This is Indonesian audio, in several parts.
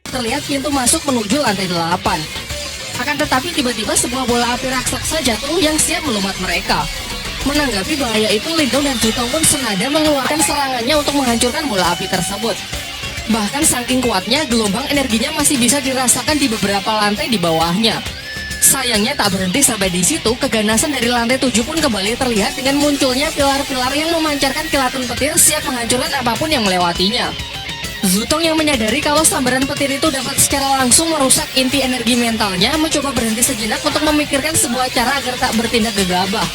terlihat pintu masuk menuju lantai 8. Akan tetapi tiba-tiba sebuah bola api raksasa jatuh yang siap melumat mereka. Menanggapi bahaya itu, Lindong dan Zutong pun senada mengeluarkan serangannya untuk menghancurkan bola api tersebut. Bahkan saking kuatnya, gelombang energinya masih bisa dirasakan di beberapa lantai di bawahnya. Sayangnya tak berhenti sampai di situ, keganasan dari lantai 7 pun kembali terlihat dengan munculnya pilar-pilar yang memancarkan kilatan petir siap menghancurkan apapun yang melewatinya. Zutong yang menyadari kalau sambaran petir itu dapat secara langsung merusak inti energi mentalnya, mencoba berhenti sejenak untuk memikirkan sebuah cara agar tak bertindak gegabah.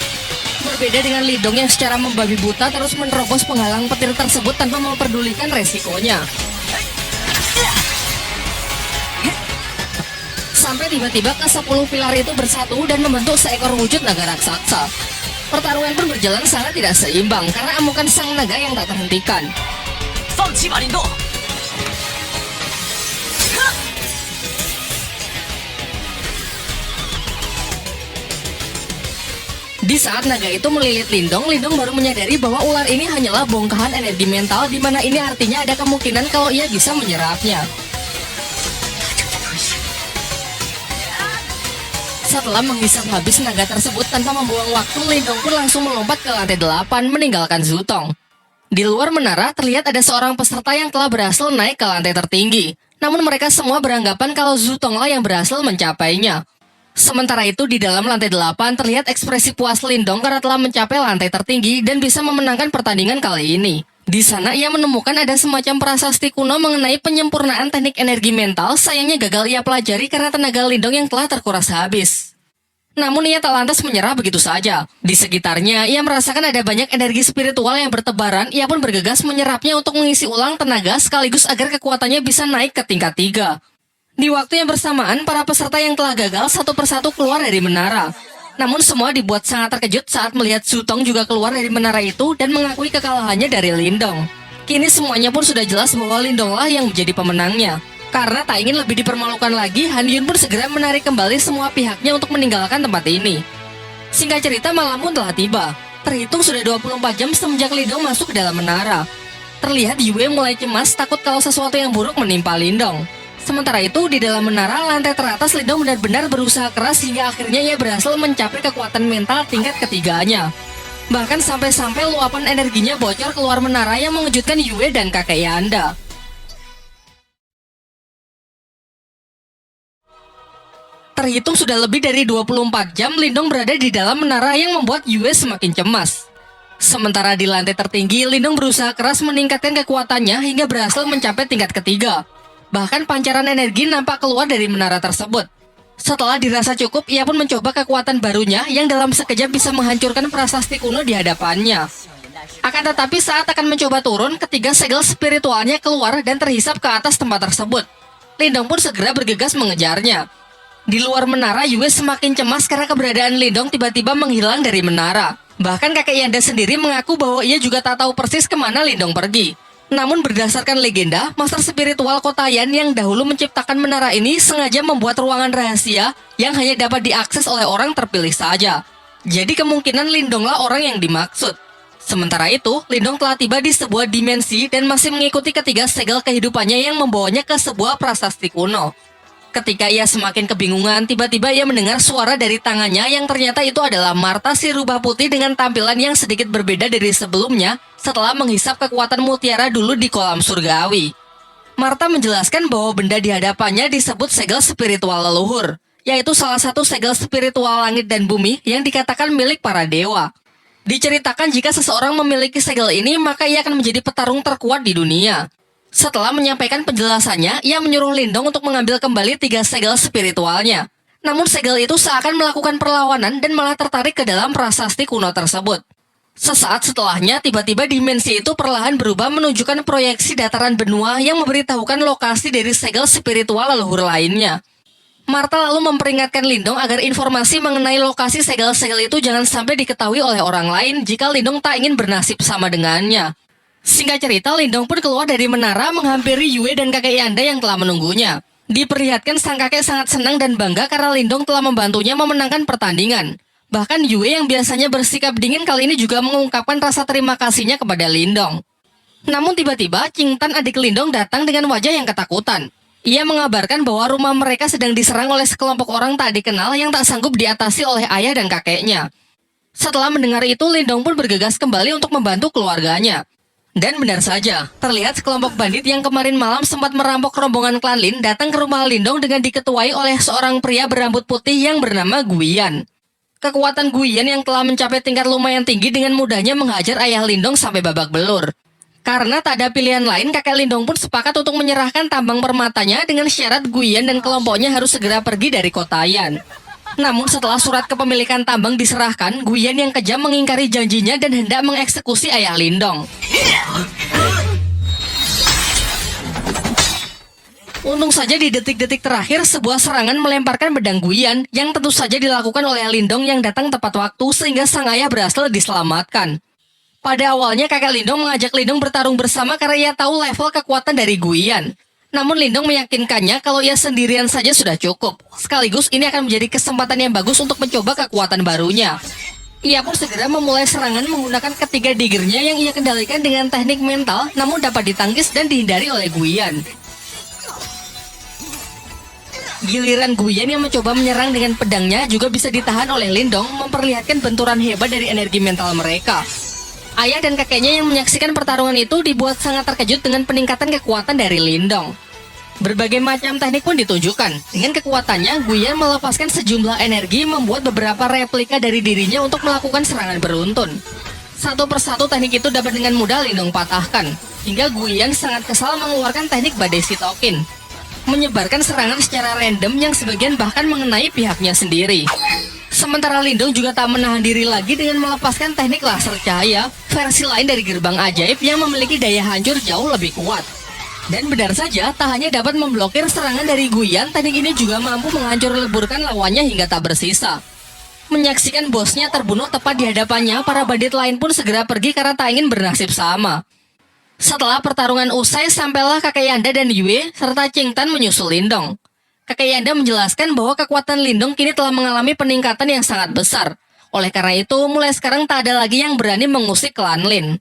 Berbeda dengan Lindong yang secara membabi buta terus menerobos penghalang petir tersebut tanpa memperdulikan resikonya. Sampai tiba-tiba ke-10 pilar itu bersatu dan membentuk seekor wujud naga raksasa. Pertarungan pun berjalan sangat tidak seimbang karena amukan sang naga yang tak terhentikan. Di saat naga itu melilit Lindong, Lindong baru menyadari bahwa ular ini hanyalah bongkahan energi mental, di mana ini artinya ada kemungkinan kalau ia bisa menyerapnya. Setelah menghisap habis naga tersebut tanpa membuang waktu, Lindong pun langsung melompat ke lantai 8 meninggalkan Zutong. Di luar menara terlihat ada seorang peserta yang telah berhasil naik ke lantai tertinggi. Namun mereka semua beranggapan kalau Zutonglah yang berhasil mencapainya. Sementara itu di dalam lantai 8 terlihat ekspresi puas Lindong karena telah mencapai lantai tertinggi dan bisa memenangkan pertandingan kali ini. Di sana ia menemukan ada semacam prasasti kuno mengenai penyempurnaan teknik energi mental, sayangnya gagal ia pelajari karena tenaga Lindong yang telah terkuras habis. Namun ia tak lantas menyerah begitu saja. Di sekitarnya ia merasakan ada banyak energi spiritual yang bertebaran, ia pun bergegas menyerapnya untuk mengisi ulang tenaga sekaligus agar kekuatannya bisa naik ke tingkat 3. Di waktu yang bersamaan, para peserta yang telah gagal satu persatu keluar dari menara. Namun semua dibuat sangat terkejut saat melihat Zutong juga keluar dari menara itu dan mengakui kekalahannya dari Lindong. Kini semuanya pun sudah jelas bahwa Lindonglah yang menjadi pemenangnya. Karena tak ingin lebih dipermalukan lagi, Han Yun pun segera menarik kembali semua pihaknya untuk meninggalkan tempat ini. Singkat cerita, malam pun telah tiba. Terhitung sudah 24 jam semenjak Lindong masuk ke dalam menara. Terlihat Yue mulai cemas takut kalau sesuatu yang buruk menimpa Lindong. Sementara itu, di dalam menara lantai teratas, Lindong benar-benar berusaha keras hingga akhirnya ia berhasil mencapai kekuatan mental tingkat ketiganya. Bahkan sampai-sampai luapan energinya bocor keluar menara yang mengejutkan Yue dan kakek Yanda. Terhitung sudah lebih dari 24 jam Lindong berada di dalam menara yang membuat Yue semakin cemas. Sementara di lantai tertinggi, Lindong berusaha keras meningkatkan kekuatannya hingga berhasil mencapai tingkat ketiga. Bahkan pancaran energi nampak keluar dari menara tersebut. Setelah dirasa cukup, ia pun mencoba kekuatan barunya yang dalam sekejap bisa menghancurkan prasasti kuno di hadapannya. Akan tetapi saat akan mencoba turun, ketiga segel spiritualnya keluar dan terhisap ke atas tempat tersebut. Lindong pun segera bergegas mengejarnya. Di luar menara, Yue semakin cemas karena keberadaan Lindong tiba-tiba menghilang dari menara. Bahkan kakek Yanda sendiri mengaku bahwa ia juga tak tahu persis kemana Lindong pergi. Namun berdasarkan legenda, master spiritual Kotayan yang dahulu menciptakan menara ini sengaja membuat ruangan rahasia yang hanya dapat diakses oleh orang terpilih saja. Jadi kemungkinan Lindonglah orang yang dimaksud. Sementara itu, Lindong telah tiba di sebuah dimensi dan masih mengikuti ketiga segel kehidupannya yang membawanya ke sebuah prasasti kuno. Ketika ia semakin kebingungan, tiba-tiba ia mendengar suara dari tangannya yang ternyata itu adalah Martha si rubah putih dengan tampilan yang sedikit berbeda dari sebelumnya setelah menghisap kekuatan mutiara dulu di kolam surgawi. Martha menjelaskan bahwa benda di hadapannya disebut segel spiritual leluhur, yaitu salah satu segel spiritual langit dan bumi yang dikatakan milik para dewa. Diceritakan jika seseorang memiliki segel ini, maka ia akan menjadi petarung terkuat di dunia. Setelah menyampaikan penjelasannya, ia menyuruh Lindong untuk mengambil kembali 3 segel spiritualnya. Namun segel itu seakan melakukan perlawanan dan malah tertarik ke dalam prasasti kuno tersebut. Sesaat setelahnya, tiba-tiba dimensi itu perlahan berubah menunjukkan proyeksi dataran benua yang memberitahukan lokasi dari segel spiritual leluhur lainnya. Martha lalu memperingatkan Lindong agar informasi mengenai lokasi segel-segel itu jangan sampai diketahui oleh orang lain jika Lindong tak ingin bernasib sama dengannya. Singkat cerita, Lindong pun keluar dari menara menghampiri Yue dan kakek Yanda yang telah menunggunya. Diperlihatkan sang kakek sangat senang dan bangga karena Lindong telah membantunya memenangkan pertandingan. Bahkan Yue yang biasanya bersikap dingin kali ini juga mengungkapkan rasa terima kasihnya kepada Lindong. Namun tiba-tiba Qingtan adik Lindong datang dengan wajah yang ketakutan. Ia mengabarkan bahwa rumah mereka sedang diserang oleh sekelompok orang tak dikenal yang tak sanggup diatasi oleh ayah dan kakeknya. Setelah mendengar itu, Lindong pun bergegas kembali untuk membantu keluarganya. Dan benar saja, terlihat sekelompok bandit yang kemarin malam sempat merampok rombongan klan Lin datang ke rumah Lindong dengan diketuai oleh seorang pria berambut putih yang bernama Guiyan. Kekuatan Guiyan yang telah mencapai tingkat lumayan tinggi dengan mudahnya menghajar ayah Lindong sampai babak belur. Karena tak ada pilihan lain, kakek Lindong pun sepakat untuk menyerahkan tambang permatanya dengan syarat Guiyan dan kelompoknya harus segera pergi dari Kotayan. Namun setelah surat kepemilikan tambang diserahkan, Guiyan yang kejam mengingkari janjinya dan hendak mengeksekusi ayah Lindong. Untung saja di detik-detik terakhir sebuah serangan melemparkan pedang Guiyan yang tentu saja dilakukan oleh Lindong yang datang tepat waktu sehingga sang ayah berhasil diselamatkan. Pada awalnya kakek Lindong mengajak Lindong bertarung bersama karena ia tahu level kekuatan dari Guiyan. Namun Lindong meyakinkannya kalau ia sendirian saja sudah cukup. Sekaligus ini akan menjadi kesempatan yang bagus untuk mencoba kekuatan barunya. Ia pun segera memulai serangan menggunakan ketiga diggernya yang ia kendalikan dengan teknik mental namun dapat ditangkis dan dihindari oleh Guiyan. Giliran Guiyan yang mencoba menyerang dengan pedangnya juga bisa ditahan oleh Lindong, memperlihatkan benturan hebat dari energi mental mereka. Ayah dan kakeknya yang menyaksikan pertarungan itu dibuat sangat terkejut dengan peningkatan kekuatan dari Lindong. Berbagai macam teknik pun ditunjukkan. Dengan kekuatannya, Guiyan melepaskan sejumlah energi membuat beberapa replika dari dirinya untuk melakukan serangan beruntun. Satu persatu teknik itu dapat dengan mudah Lindong patahkan, hingga Guiyan sangat kesal mengeluarkan teknik badai sitokin, menyebarkan serangan secara random yang sebagian bahkan mengenai pihaknya sendiri. Sementara Lindong juga tak menahan diri lagi dengan melepaskan teknik laser cahaya, versi lain dari gerbang ajaib yang memiliki daya hancur jauh lebih kuat. Dan benar saja, tak hanya dapat memblokir serangan dari Guiyan, teknik ini juga mampu menghancur leburkan lawannya hingga tak bersisa. Menyaksikan bosnya terbunuh tepat di hadapannya, para bandit lain pun segera pergi karena tak ingin bernasib sama. Setelah pertarungan usai, sampailah kakek Yanda dan Yue serta Qingtan menyusul Lindong. Kakek Yanda menjelaskan bahwa kekuatan Lindong kini telah mengalami peningkatan yang sangat besar. Oleh karena itu, mulai sekarang tak ada lagi yang berani mengusik klan Lin.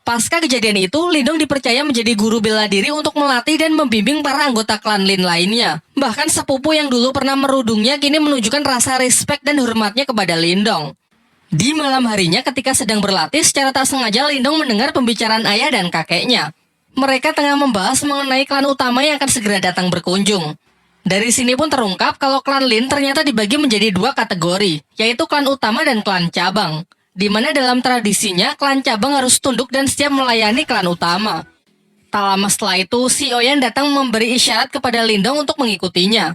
Pasca kejadian itu, Lindong dipercaya menjadi guru bela diri untuk melatih dan membimbing para anggota klan Lin lainnya. Bahkan sepupu yang dulu pernah merudungnya kini menunjukkan rasa respek dan hormatnya kepada Lindong. Di malam harinya ketika sedang berlatih, secara tak sengaja Lindong mendengar pembicaraan ayah dan kakeknya. Mereka tengah membahas mengenai klan utama yang akan segera datang berkunjung. Dari sini pun terungkap kalau klan Lin ternyata dibagi menjadi dua kategori, yaitu klan utama dan klan cabang. Di mana dalam tradisinya, klan cabang harus tunduk dan siap melayani klan utama. Tak lama setelah itu, si Oyan datang memberi isyarat kepada Lindong untuk mengikutinya.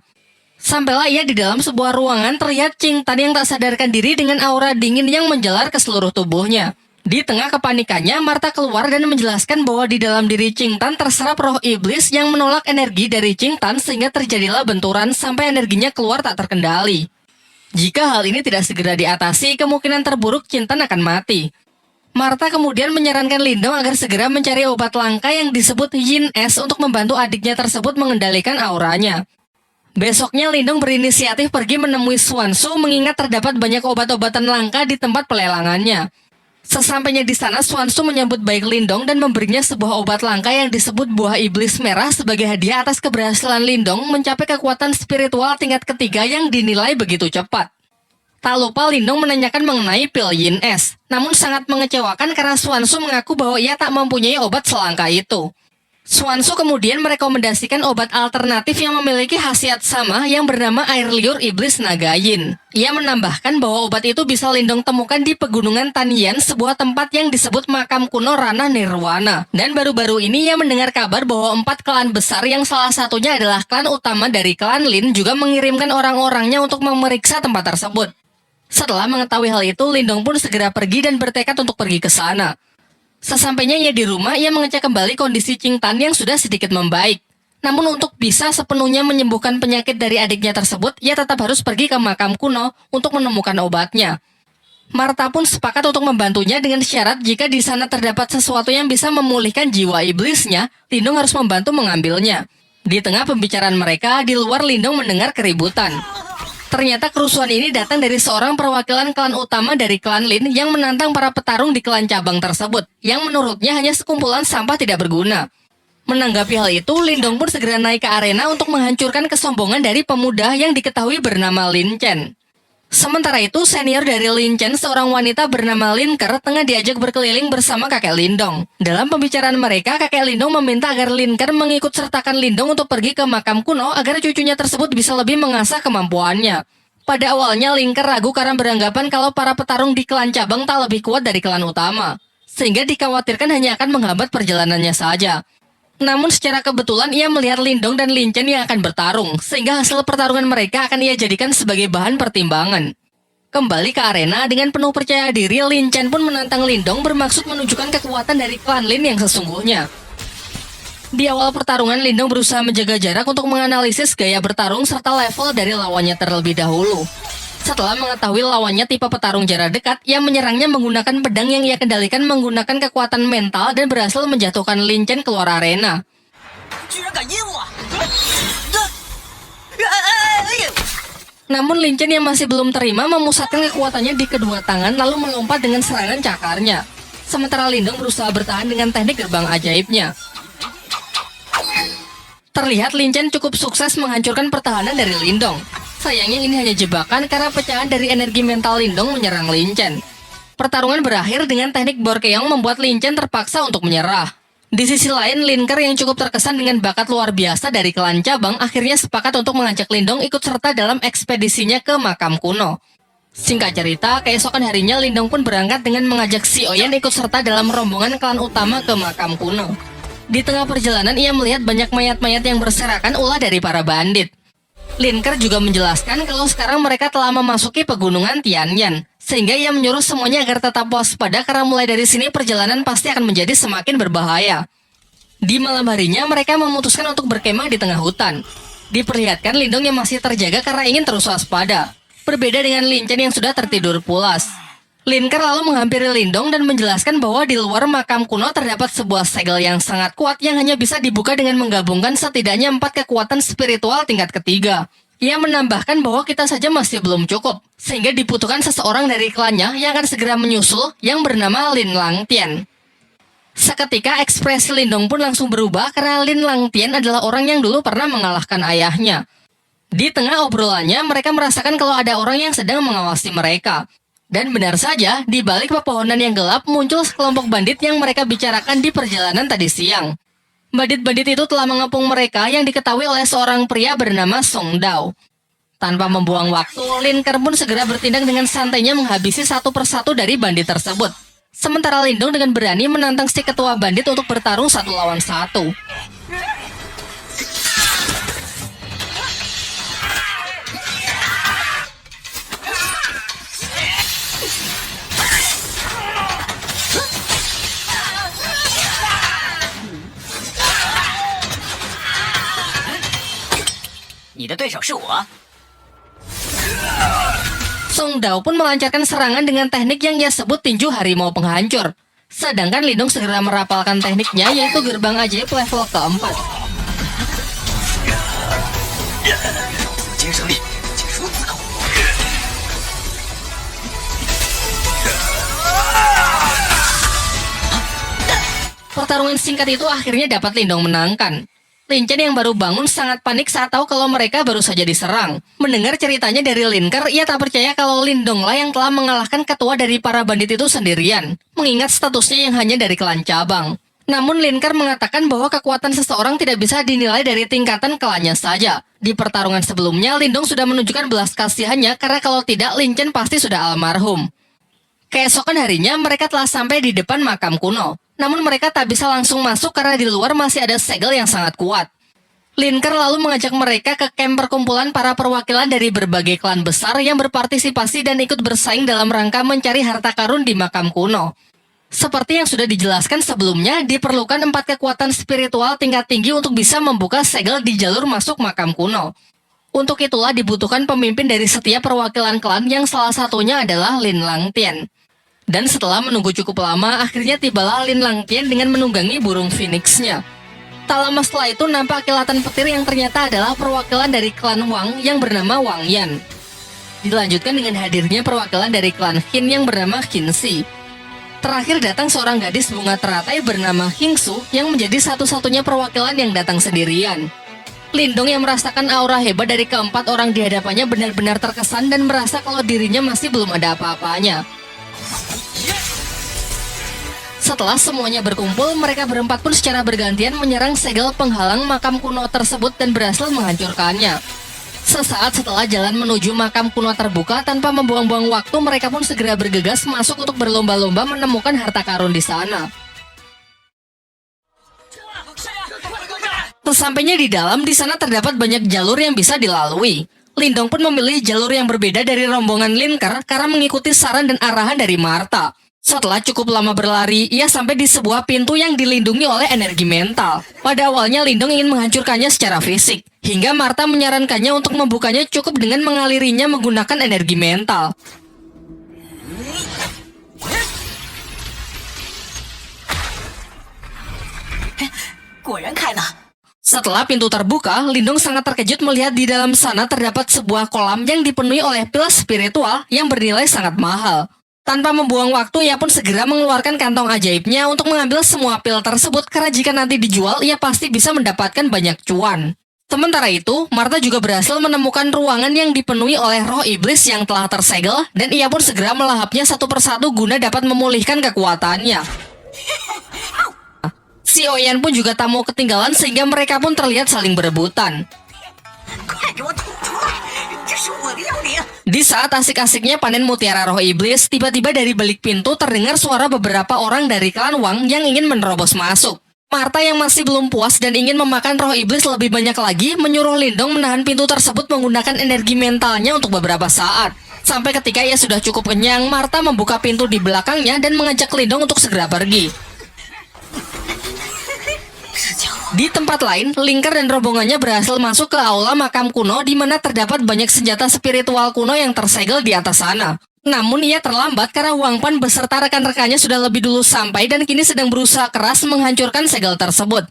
Sampailah ia di dalam sebuah ruangan, terlihat Qingtan yang tak sadarkan diri dengan aura dingin yang menjalar ke seluruh tubuhnya. Di tengah kepanikannya, Martha keluar dan menjelaskan bahwa di dalam diri Qingtan terserap roh iblis yang menolak energi dari Qingtan sehingga terjadilah benturan sampai energinya keluar tak terkendali. Jika hal ini tidak segera diatasi, kemungkinan terburuk Qingtan akan mati. Martha kemudian menyarankan Lindong agar segera mencari obat langka yang disebut Yin Es untuk membantu adiknya tersebut mengendalikan auranya. Besoknya Lindong berinisiatif pergi menemui Swanshu mengingat terdapat banyak obat-obatan langka di tempat pelelangannya. Sesampainya di sana, Swanshu menyambut baik Lindong dan memberinya sebuah obat langka yang disebut buah iblis merah sebagai hadiah atas keberhasilan Lindong mencapai kekuatan spiritual tingkat ketiga yang dinilai begitu cepat. Tak lupa Lindong menanyakan mengenai pil Yin Es, namun sangat mengecewakan karena Swanshu mengaku bahwa ia tak mempunyai obat selangka itu. Swanshu kemudian merekomendasikan obat alternatif yang memiliki khasiat sama yang bernama air liur iblis naga yin. Ia menambahkan bahwa obat itu bisa Lindong temukan di pegunungan Tanyan, sebuah tempat yang disebut makam kuno Ranah Nirwana. Dan baru-baru ini ia mendengar kabar bahwa 4 klan besar yang salah satunya adalah klan utama dari klan Lin juga mengirimkan orang-orangnya untuk memeriksa tempat tersebut. Setelah mengetahui hal itu, Lindong pun segera pergi dan bertekad untuk pergi ke sana. Sesampainya ia di rumah, ia mengecek kembali kondisi Qingtan yang sudah sedikit membaik. Namun untuk bisa sepenuhnya menyembuhkan penyakit dari adiknya tersebut, ia tetap harus pergi ke makam kuno untuk menemukan obatnya. Martha pun sepakat untuk membantunya dengan syarat jika di sana terdapat sesuatu yang bisa memulihkan jiwa iblisnya, Lindong harus membantu mengambilnya. Di tengah pembicaraan mereka, di luar Lindong mendengar keributan. Ternyata kerusuhan ini datang dari seorang perwakilan klan utama dari klan Lin yang menantang para petarung di klan cabang tersebut, yang menurutnya hanya sekumpulan sampah tidak berguna. Menanggapi hal itu, Lindong pun segera naik ke arena untuk menghancurkan kesombongan dari pemuda yang diketahui bernama Lin Chen. Sementara itu, senior dari Lin Chen, seorang wanita bernama Lin Ker, tengah diajak berkeliling bersama kakek Lindong. Dalam pembicaraan mereka, kakek Lindong meminta agar Lin Ker mengikut sertakan Lindong untuk pergi ke makam kuno agar cucunya tersebut bisa lebih mengasah kemampuannya. Pada awalnya, Lin Ker ragu karena beranggapan kalau para petarung di klan cabang tak lebih kuat dari klan utama, sehingga dikhawatirkan hanya akan menghambat perjalanannya saja. Namun secara kebetulan ia melihat Lindong dan Lin Chen yang akan bertarung, sehingga hasil pertarungan mereka akan ia jadikan sebagai bahan pertimbangan. Kembali ke arena, dengan penuh percaya diri, Lin Chen pun menantang Lindong bermaksud menunjukkan kekuatan dari klan Lin yang sesungguhnya. Di awal pertarungan, Lindong berusaha menjaga jarak untuk menganalisis gaya bertarung serta level dari lawannya terlebih dahulu. Setelah mengetahui lawannya tipe petarung jarak dekat, ia menyerangnya menggunakan pedang yang ia kendalikan menggunakan kekuatan mental dan berhasil menjatuhkan Lin Chen keluar arena. Namun Lin Chen yang masih belum terima memusatkan kekuatannya di kedua tangan lalu melompat dengan serangan cakarnya. Sementara Lindong berusaha bertahan dengan teknik gerbang ajaibnya. Terlihat Lin Chen cukup sukses menghancurkan pertahanan dari Lindong. Sayangnya ini hanya jebakan karena pecahan dari energi mental Lindong menyerang Lin Chen. Pertarungan berakhir dengan teknik Borkeong membuat Lin Chen terpaksa untuk menyerah. Di sisi lain, Lin Ker yang cukup terkesan dengan bakat luar biasa dari klan cabang akhirnya sepakat untuk mengajak Lindong ikut serta dalam ekspedisinya ke makam kuno. Singkat cerita, keesokan harinya Lindong pun berangkat dengan mengajak Si Oyen ikut serta dalam rombongan klan utama ke makam kuno. Di tengah perjalanan ia melihat banyak mayat-mayat yang berserakan ulah dari para bandit. Lin Ker juga menjelaskan kalau sekarang mereka telah memasuki pegunungan Tianyan, sehingga ia menyuruh semuanya agar tetap waspada karena mulai dari sini perjalanan pasti akan menjadi semakin berbahaya. Di malam harinya mereka memutuskan untuk berkemah di tengah hutan. Diperlihatkan Lindong yang masih terjaga karena ingin terus waspada, berbeda dengan Lin Chen yang sudah tertidur pulas. Lin Ker lalu menghampiri Lindong dan menjelaskan bahwa di luar makam kuno terdapat sebuah segel yang sangat kuat yang hanya bisa dibuka dengan menggabungkan setidaknya 4 kekuatan spiritual tingkat ketiga. Ia menambahkan bahwa kita saja masih belum cukup, sehingga dibutuhkan seseorang dari klannya yang akan segera menyusul yang bernama Lin Langtian. Seketika ekspresi Lindong pun langsung berubah karena Lin Langtian adalah orang yang dulu pernah mengalahkan ayahnya. Di tengah obrolannya mereka merasakan kalau ada orang yang sedang mengawasi mereka. Dan benar saja, di balik pepohonan yang gelap muncul sekelompok bandit yang mereka bicarakan di perjalanan tadi siang. Bandit-bandit itu telah mengepung mereka yang diketahui oleh seorang pria bernama Song Dao. Tanpa membuang waktu, Lin Ker pun segera bertindak dengan santainya menghabisi satu persatu dari bandit tersebut. Sementara Lindong dengan berani menantang si ketua bandit untuk bertarung 1 lawan 1. Song Dao pun melancarkan serangan dengan teknik yang ia sebut tinju harimau penghancur. Sedangkan Lindong segera merapalkan tekniknya yaitu gerbang ajaib level keempat. Pertarungan singkat itu akhirnya dapat Lindong menangkan. Lin Chen yang baru bangun sangat panik saat tahu kalau mereka baru saja diserang. Mendengar ceritanya dari Lin Ker, ia tak percaya kalau Lindong lah yang telah mengalahkan ketua dari para bandit itu sendirian, mengingat statusnya yang hanya dari klan cabang. Namun Lin Ker mengatakan bahwa kekuatan seseorang tidak bisa dinilai dari tingkatan klannya saja. Di pertarungan sebelumnya, Lindong sudah menunjukkan belas kasihannya karena kalau tidak Lin Chen pasti sudah almarhum. Keesokan harinya mereka telah sampai di depan makam kuno. Namun mereka tak bisa langsung masuk karena di luar masih ada segel yang sangat kuat. Lin Ker lalu mengajak mereka ke kamp perkumpulan para perwakilan dari berbagai klan besar yang berpartisipasi dan ikut bersaing dalam rangka mencari harta karun di makam kuno. Seperti yang sudah dijelaskan sebelumnya, diperlukan 4 kekuatan spiritual tingkat tinggi untuk bisa membuka segel di jalur masuk makam kuno. Untuk itulah dibutuhkan pemimpin dari setiap perwakilan klan yang salah satunya adalah Lin Langtian. Dan setelah menunggu cukup lama, akhirnya tibalah Lin Langtian dengan menunggangi burung phoenix-nya. Tak lama setelah itu nampak kilatan petir yang ternyata adalah perwakilan dari klan Wang yang bernama Wang Yan. Dilanjutkan dengan hadirnya perwakilan dari klan Qin yang bernama Qin Shi. Terakhir datang seorang gadis bunga teratai bernama Hingsu yang menjadi satu-satunya perwakilan yang datang sendirian. Lindong yang merasakan aura hebat dari keempat orang di hadapannya benar-benar terkesan dan merasa kalau dirinya masih belum ada apa-apanya. Setelah semuanya berkumpul, mereka berempat pun secara bergantian menyerang segel penghalang makam kuno tersebut dan berhasil menghancurkannya. Sesaat setelah jalan menuju makam kuno terbuka, tanpa membuang-buang waktu, mereka pun segera bergegas masuk untuk berlomba-lomba menemukan harta karun di sana. Sesampainya di dalam, di sana terdapat banyak jalur yang bisa dilalui. Lindong pun memilih jalur yang berbeda dari rombongan Linker karena mengikuti saran dan arahan dari Martha. Setelah cukup lama berlari, ia sampai di sebuah pintu yang dilindungi oleh energi mental. Pada awalnya Lindong ingin menghancurkannya secara fisik, hingga Martha menyarankannya untuk membukanya cukup dengan mengalirinya menggunakan energi mental. Setelah pintu terbuka, Lindong sangat terkejut melihat di dalam sana terdapat sebuah kolam yang dipenuhi oleh pil spiritual yang bernilai sangat mahal. Tanpa membuang waktu, ia pun segera mengeluarkan kantong ajaibnya untuk mengambil semua pil tersebut karena jika nanti dijual, ia pasti bisa mendapatkan banyak cuan. Sementara itu, Martha juga berhasil menemukan ruangan yang dipenuhi oleh roh iblis yang telah tersegel dan ia pun segera melahapnya satu persatu guna dapat memulihkan kekuatannya. Si Oyan pun juga tak mau ketinggalan sehingga mereka pun terlihat saling berebutan. Di saat asik-asiknya panen mutiara roh iblis, tiba-tiba dari balik pintu terdengar suara beberapa orang dari klan Wang yang ingin menerobos masuk. Martha yang masih belum puas dan ingin memakan roh iblis lebih banyak lagi, menyuruh Lindong menahan pintu tersebut menggunakan energi mentalnya untuk beberapa saat. Sampai ketika ia sudah cukup kenyang, Martha membuka pintu di belakangnya dan mengajak Lindong untuk segera pergi. Di tempat lain, Linker dan rombongannya berhasil masuk ke aula makam kuno di mana terdapat banyak senjata spiritual kuno yang tersegel di atas sana. Namun ia terlambat karena Wang Pan beserta rekan-rekannya sudah lebih dulu sampai dan kini sedang berusaha keras menghancurkan segel tersebut.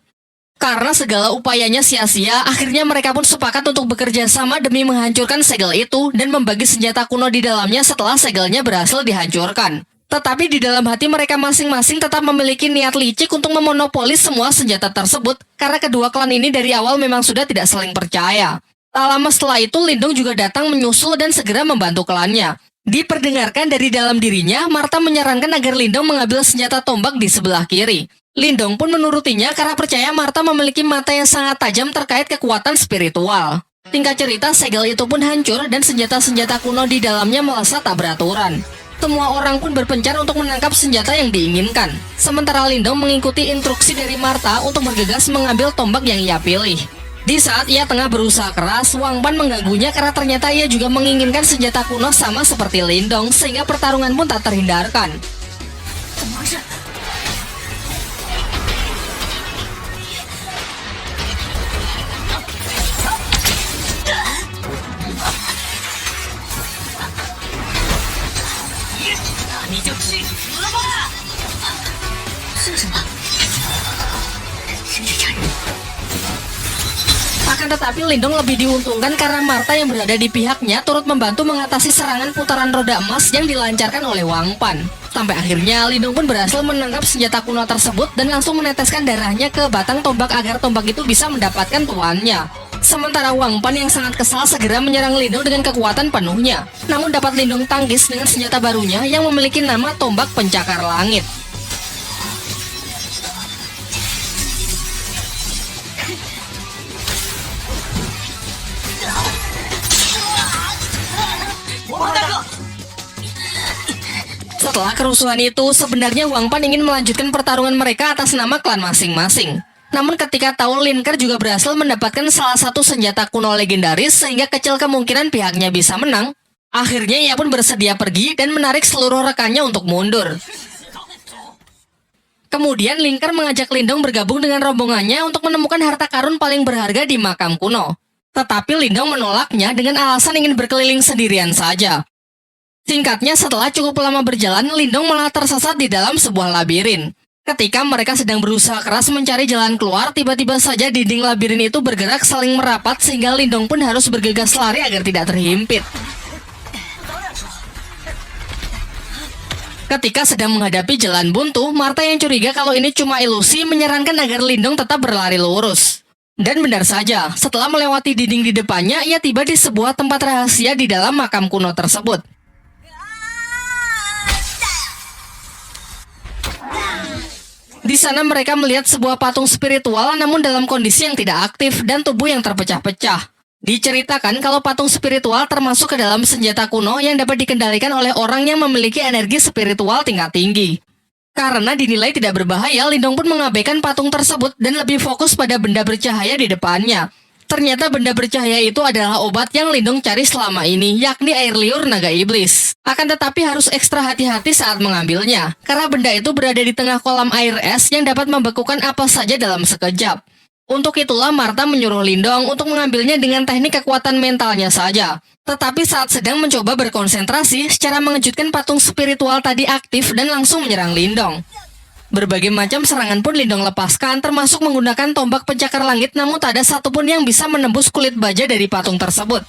Karena segala upayanya sia-sia, akhirnya mereka pun sepakat untuk bekerja sama demi menghancurkan segel itu dan membagi senjata kuno di dalamnya setelah segelnya berhasil dihancurkan. Tetapi di dalam hati mereka masing-masing tetap memiliki niat licik untuk memonopoli semua senjata tersebut karena kedua klan ini dari awal memang sudah tidak saling percaya. Tak lama setelah itu Lindong juga datang menyusul dan segera membantu klannya. Diperdengarkan dari dalam dirinya, Martha menyarankan agar Lindong mengambil senjata tombak di sebelah kiri. Lindong pun menurutinya karena percaya Martha memiliki mata yang sangat tajam terkait kekuatan spiritual. Tingkat cerita, segel itu pun hancur dan senjata-senjata kuno di dalamnya melesat tak beraturan. Semua orang pun berpencar untuk menangkap senjata yang diinginkan. Sementara Lindong mengikuti instruksi dari Martha untuk bergegas mengambil tombak yang ia pilih. Di saat ia tengah berusaha keras, Wang Pan mengganggunya karena ternyata ia juga menginginkan senjata kuno sama seperti Lindong, sehingga pertarungan pun tak terhindarkan. Akan tetapi Lindong lebih diuntungkan karena Martha yang berada di pihaknya turut membantu mengatasi serangan putaran roda emas yang dilancarkan oleh Wang Pan. Sampai akhirnya Lindong pun berhasil menangkap senjata kuno tersebut dan langsung meneteskan darahnya ke batang tombak agar tombak itu bisa mendapatkan tuannya. Sementara Wang Pan yang sangat kesal segera menyerang Lindong dengan kekuatan penuhnya. Namun dapat Lindong tangkis dengan senjata barunya yang memiliki nama tombak pencakar langit. Setelah kerusuhan itu, sebenarnya Wang Pan ingin melanjutkan pertarungan mereka atas nama klan masing-masing. Namun ketika tahu Linker juga berhasil mendapatkan salah satu senjata kuno legendaris sehingga kecil kemungkinan pihaknya bisa menang, akhirnya ia pun bersedia pergi dan menarik seluruh rekannya untuk mundur. Kemudian Linker mengajak Lindong bergabung dengan rombongannya untuk menemukan harta karun paling berharga di makam kuno. Tetapi Lindong menolaknya dengan alasan ingin berkeliling sendirian saja. Singkatnya, setelah cukup lama berjalan, Lindong malah tersesat di dalam sebuah labirin. Ketika mereka sedang berusaha keras mencari jalan keluar, tiba-tiba saja dinding labirin itu bergerak saling merapat sehingga Lindong pun harus bergegas lari agar tidak terhimpit. Ketika sedang menghadapi jalan buntu, Martha yang curiga kalau ini cuma ilusi menyarankan agar Lindong tetap berlari lurus. Dan benar saja, setelah melewati dinding di depannya, ia tiba di sebuah tempat rahasia di dalam makam kuno tersebut. Di sana mereka melihat sebuah patung spiritual namun dalam kondisi yang tidak aktif dan tubuh yang terpecah-pecah. Diceritakan kalau patung spiritual termasuk ke dalam senjata kuno yang dapat dikendalikan oleh orang yang memiliki energi spiritual tingkat tinggi. Karena dinilai tidak berbahaya, Lindong pun mengabaikan patung tersebut dan lebih fokus pada benda bercahaya di depannya. Ternyata benda bercahaya itu adalah obat yang Lindong cari selama ini, yakni air liur naga iblis. Akan tetapi harus ekstra hati-hati saat mengambilnya, karena benda itu berada di tengah kolam air es yang dapat membekukan apa saja dalam sekejap. Untuk itulah Martha menyuruh Lindong untuk mengambilnya dengan teknik kekuatan mentalnya saja. Tetapi saat sedang mencoba berkonsentrasi, secara mengejutkan patung spiritual tadi aktif dan langsung menyerang Lindong. Berbagai macam serangan pun Lindong lepaskan, termasuk menggunakan tombak pencakar langit, namun tak ada satupun yang bisa menembus kulit baja dari patung tersebut.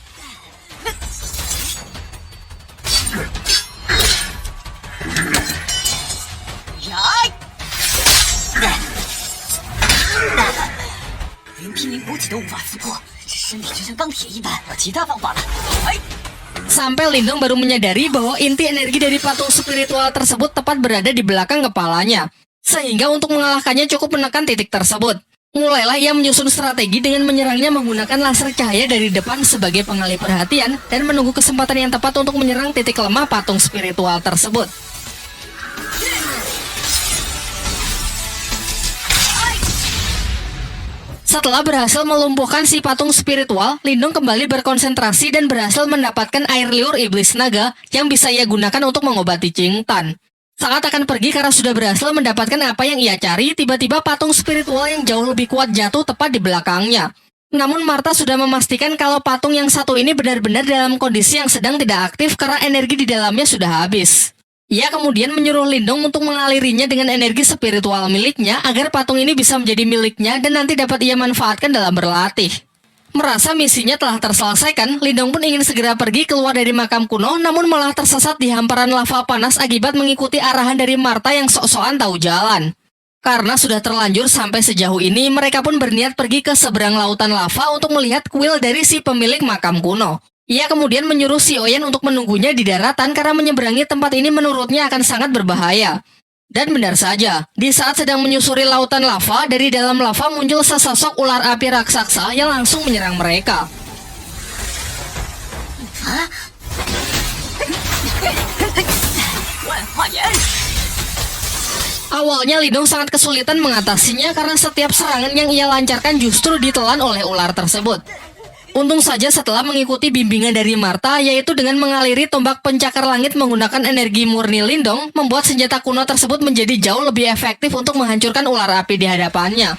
Sampai Lindong baru menyadari bahwa inti energi dari patung spiritual tersebut tepat berada di belakang kepalanya. Sehingga untuk mengalahkannya cukup menekan titik tersebut. Mulailah ia menyusun strategi dengan menyerangnya menggunakan laser cahaya dari depan sebagai pengalih perhatian dan menunggu kesempatan yang tepat untuk menyerang titik lemah patung spiritual tersebut. Setelah berhasil melumpuhkan si patung spiritual, Lindong kembali berkonsentrasi dan berhasil mendapatkan air liur iblis naga yang bisa ia gunakan untuk mengobati Ching Tan. Saat akan pergi karena sudah berhasil mendapatkan apa yang ia cari, tiba-tiba patung spiritual yang jauh lebih kuat jatuh tepat di belakangnya. Namun Martha sudah memastikan kalau patung yang satu ini benar-benar dalam kondisi yang sedang tidak aktif karena energi di dalamnya sudah habis. Ia kemudian menyuruh Lindong untuk mengalirinya dengan energi spiritual miliknya agar patung ini bisa menjadi miliknya dan nanti dapat ia manfaatkan dalam berlatih. Merasa misinya telah terselesaikan, Lindong pun ingin segera pergi keluar dari makam kuno, namun malah tersesat di hamparan lava panas akibat mengikuti arahan dari Martha yang sok-sokan tahu jalan. Karena sudah terlanjur sampai sejauh ini, mereka pun berniat pergi ke seberang lautan lava untuk melihat kuil dari si pemilik makam kuno. Ia kemudian menyuruh si Oyen untuk menunggunya di daratan karena menyeberangi tempat ini menurutnya akan sangat berbahaya. Dan benar saja, di saat sedang menyusuri lautan lava, dari dalam lava muncul sesosok ular api raksasa yang langsung menyerang mereka. Awalnya Lindong sangat kesulitan mengatasinya karena setiap serangan yang ia lancarkan justru ditelan oleh ular tersebut. Untung saja setelah mengikuti bimbingan dari Martha, yaitu dengan mengaliri tombak pencakar langit menggunakan energi murni Lindong, membuat senjata kuno tersebut menjadi jauh lebih efektif untuk menghancurkan ular api di hadapannya.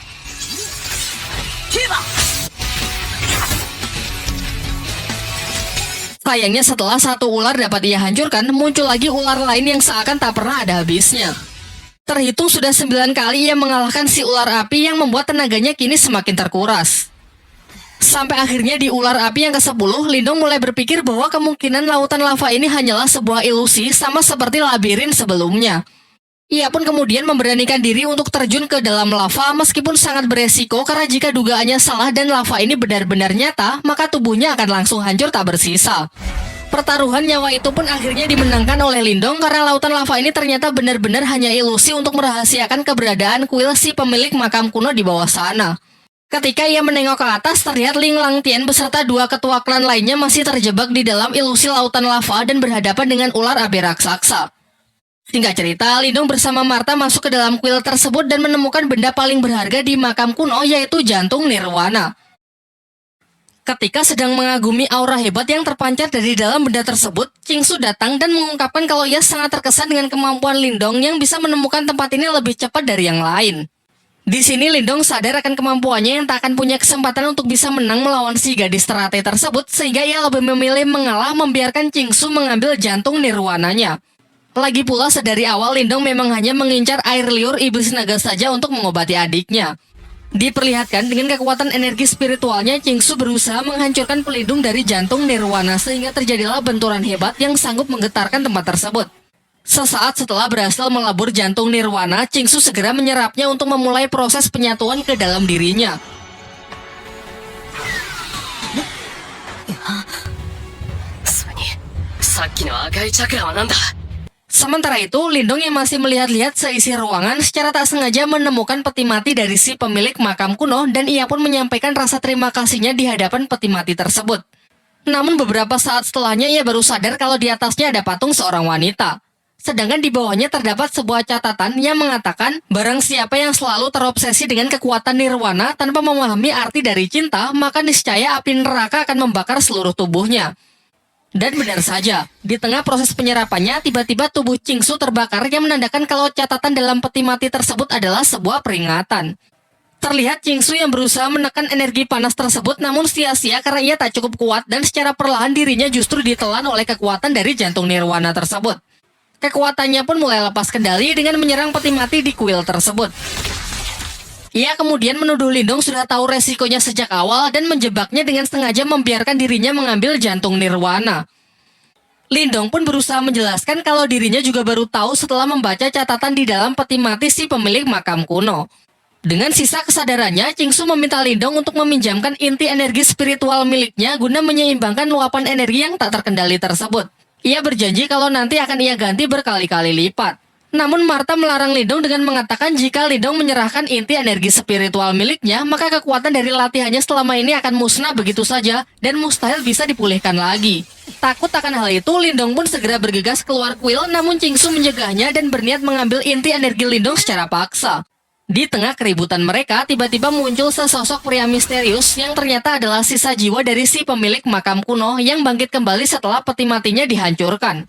Sayangnya setelah satu ular dapat ia hancurkan, muncul lagi ular lain yang seakan tak pernah ada habisnya. Terhitung sudah 9 kali ia mengalahkan si ular api yang membuat tenaganya kini semakin terkuras. Sampai akhirnya di ular api yang ke-10, Lindong mulai berpikir bahwa kemungkinan lautan lava ini hanyalah sebuah ilusi sama seperti labirin sebelumnya. Ia pun kemudian memberanikan diri untuk terjun ke dalam lava meskipun sangat beresiko karena jika dugaannya salah dan lava ini benar-benar nyata, maka tubuhnya akan langsung hancur tak bersisa. Pertaruhan nyawa itu pun akhirnya dimenangkan oleh Lindong karena lautan lava ini ternyata benar-benar hanya ilusi untuk merahasiakan keberadaan kuil si pemilik makam kuno di bawah sana. Ketika ia menengok ke atas, terlihat Ling Langtian beserta 2 ketua klan lainnya masih terjebak di dalam ilusi lautan lava dan berhadapan dengan ular api raksasa. Singkat cerita, Lindong bersama Martha masuk ke dalam kuil tersebut dan menemukan benda paling berharga di makam kuno, yaitu jantung Nirwana. Ketika sedang mengagumi aura hebat yang terpancar dari dalam benda tersebut, Qingsu datang dan mengungkapkan kalau ia sangat terkesan dengan kemampuan Lindong yang bisa menemukan tempat ini lebih cepat dari yang lain. Di sini Lindong sadar akan kemampuannya yang tak akan punya kesempatan untuk bisa menang melawan si gadis teratai tersebut, sehingga ia lebih memilih mengalah membiarkan Qingsu mengambil jantung nirwananya. Lagi pula sedari awal Lindong memang hanya mengincar air liur iblis naga saja untuk mengobati adiknya. Diperlihatkan dengan kekuatan energi spiritualnya, Qingsu berusaha menghancurkan pelindung dari jantung nirwana sehingga terjadilah benturan hebat yang sanggup menggetarkan tempat tersebut. Sesaat setelah berhasil melabur jantung nirwana, Qingsu segera menyerapnya untuk memulai proses penyatuan ke dalam dirinya. Sementara itu, Lindong yang masih melihat-lihat seisi ruangan secara tak sengaja menemukan peti mati dari si pemilik makam kuno dan ia pun menyampaikan rasa terima kasihnya di hadapan peti mati tersebut. Namun beberapa saat setelahnya ia baru sadar kalau di atasnya ada patung seorang wanita. Sedangkan di bawahnya terdapat sebuah catatan yang mengatakan barang siapa yang selalu terobsesi dengan kekuatan nirwana tanpa memahami arti dari cinta, maka niscaya api neraka akan membakar seluruh tubuhnya. Dan benar saja, di tengah proses penyerapannya, tiba-tiba tubuh Qingsu terbakar yang menandakan kalau catatan dalam peti mati tersebut adalah sebuah peringatan. Terlihat Qingsu yang berusaha menekan energi panas tersebut namun sia-sia karena ia tak cukup kuat dan secara perlahan dirinya justru ditelan oleh kekuatan dari jantung nirwana tersebut. Kekuatannya pun mulai lepas kendali dengan menyerang peti mati di kuil tersebut. Ia kemudian menuduh Lindong sudah tahu resikonya sejak awal dan menjebaknya dengan sengaja membiarkan dirinya mengambil jantung nirwana. Lindong pun berusaha menjelaskan kalau dirinya juga baru tahu setelah membaca catatan di dalam peti mati si pemilik makam kuno. Dengan sisa kesadarannya, Qingsu meminta Lindong untuk meminjamkan inti energi spiritual miliknya guna menyeimbangkan luapan energi yang tak terkendali tersebut. Ia berjanji kalau nanti akan ia ganti berkali-kali lipat. Namun Martha melarang Lindong dengan mengatakan jika Lindong menyerahkan inti energi spiritual miliknya, maka kekuatan dari latihannya selama ini akan musnah begitu saja dan mustahil bisa dipulihkan lagi. Takut akan hal itu, Lindong pun segera bergegas keluar kuil, namun Qingsu mencegahnya dan berniat mengambil inti energi Lindong secara paksa. Di tengah keributan mereka, tiba-tiba muncul sesosok pria misterius yang ternyata adalah sisa jiwa dari si pemilik makam kuno yang bangkit kembali setelah peti matinya dihancurkan.